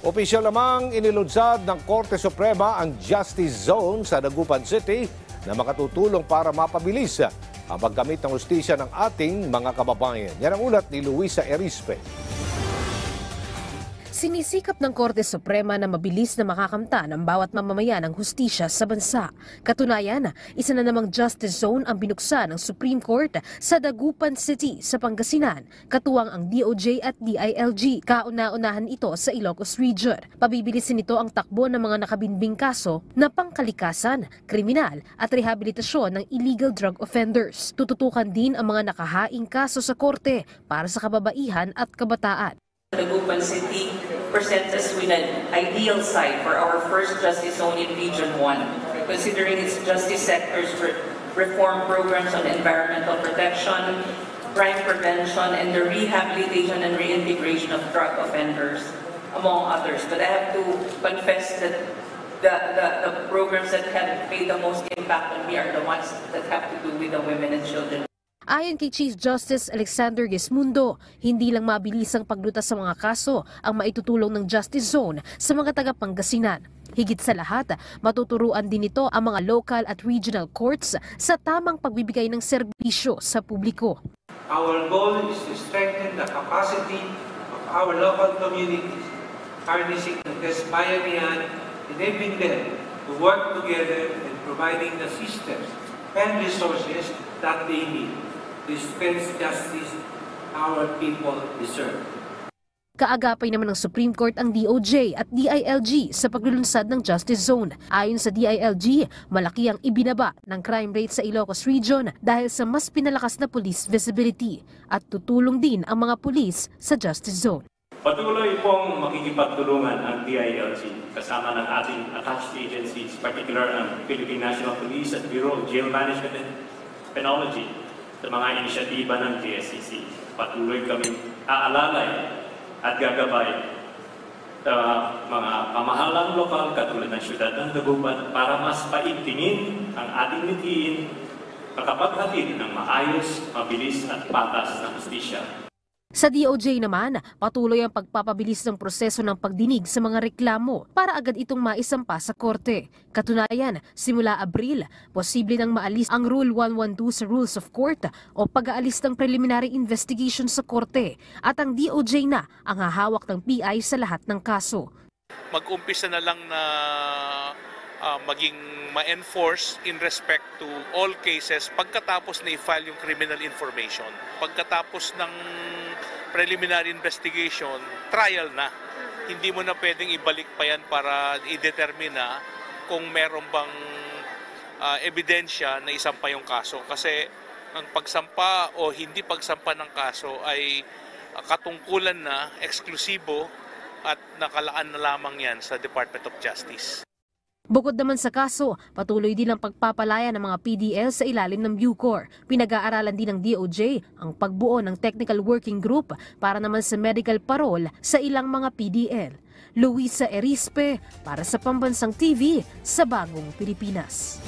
Opisyal namang inilunsad ng Korte Suprema ang Justice Zone sa Dagupan City na makatutulong para mapabilis ang paggamit ng hustisya ng ating mga kababayan. Yan ang ulat ni Luisa Erispe. Sinisikap ng Korte Suprema na mabilis na makakamtan ang bawat mamamayan ng hustisya sa bansa. Katunayan, isa na namang Justice Zone ang binuksan ng Supreme Court sa Dagupan City sa Pangasinan, katuwang ang DOJ at DILG. Kauna-unahan ito sa Ilocos Region. Pabibilisin nito ang takbo ng mga nakabinbing kaso na pangkalikasan, kriminal at rehabilitasyon ng illegal drug offenders. Tututukan din ang mga nakahaing kaso sa korte para sa kababaihan at kabataan. Dagupan City presents us with an ideal site for our first Justice Zone in Region 1, considering its justice sector's reform programs on environmental protection, crime prevention, and the rehabilitation and reintegration of drug offenders, among others. But I have to confess that the programs that have made the most impact on me are the ones that have to do with the women and children. Ayon kay Chief Justice Alexander Gesmundo, hindi lang mabilis ang paglutas sa mga kaso ang maitutulong ng Justice Zone sa mga taga-Pangasinan. Higit sa lahat, matuturuan din ito ang mga local at regional courts sa tamang pagbibigay ng serbisyo sa publiko. Our goal is to strengthen the capacity of our local communities, harnessing the bayanihan, enabling them to work together and providing the systems and resources that they need to dispense justice our people deserve. Kaagapay naman ng Supreme Court ang DOJ at DILG sa paglulunsad ng Justice Zone. Ayon sa DILG, malaki ang ibinaba ng crime rate sa Ilocos Region dahil sa mas pinalakas na police visibility at tutulong din ang mga pulis sa Justice Zone. Patuloy pong makikipagtulungan ang DILG kasama ng ating attached agencies, particular ang Philippine National Police at Bureau of Jail Management and Penology sa mga inisyatiba ng GSCC. Patuloy kaming aalalay at gagabay sa mga pamahalang lokal katulad ng siyudad ng Dagupan para mas paigtingin ang ating mithiin, makapaghatid ng maayos, mabilis at patas na hustisya. Sa DOJ naman, patuloy ang pagpapabilis ng proseso ng pagdinig sa mga reklamo para agad itong maisampa sa korte. Katunayan, simula Abril, posible nang maalis ang Rule 112 sa Rules of Court o pag-aalis ng preliminary investigation sa korte at ang DOJ na ang hahawak ng PI sa lahat ng kaso. Mag-umpisa na lang na maging ma-enforce in respect to all cases pagkatapos na i-file yung criminal information. Pagkatapos ng preliminary investigation, trial na. Hindi mo na pwedeng ibalik pa yan para i-determine na kung meron bang ebidensya na isampa yung kaso. Kasi ang pagsampa o hindi pagsampa ng kaso ay katungkulan na, eksklusibo at nakalaan na lamang yan sa Department of Justice. Bukod naman sa kaso, patuloy din ang pagpapalaya ng mga PDL sa ilalim ng Bucor. Pinag-aaralan din ng DOJ ang pagbuo ng Technical Working Group para naman sa medical parole sa ilang mga PDL. Luisa Erispe para sa Pambansang TV sa Bagong Pilipinas.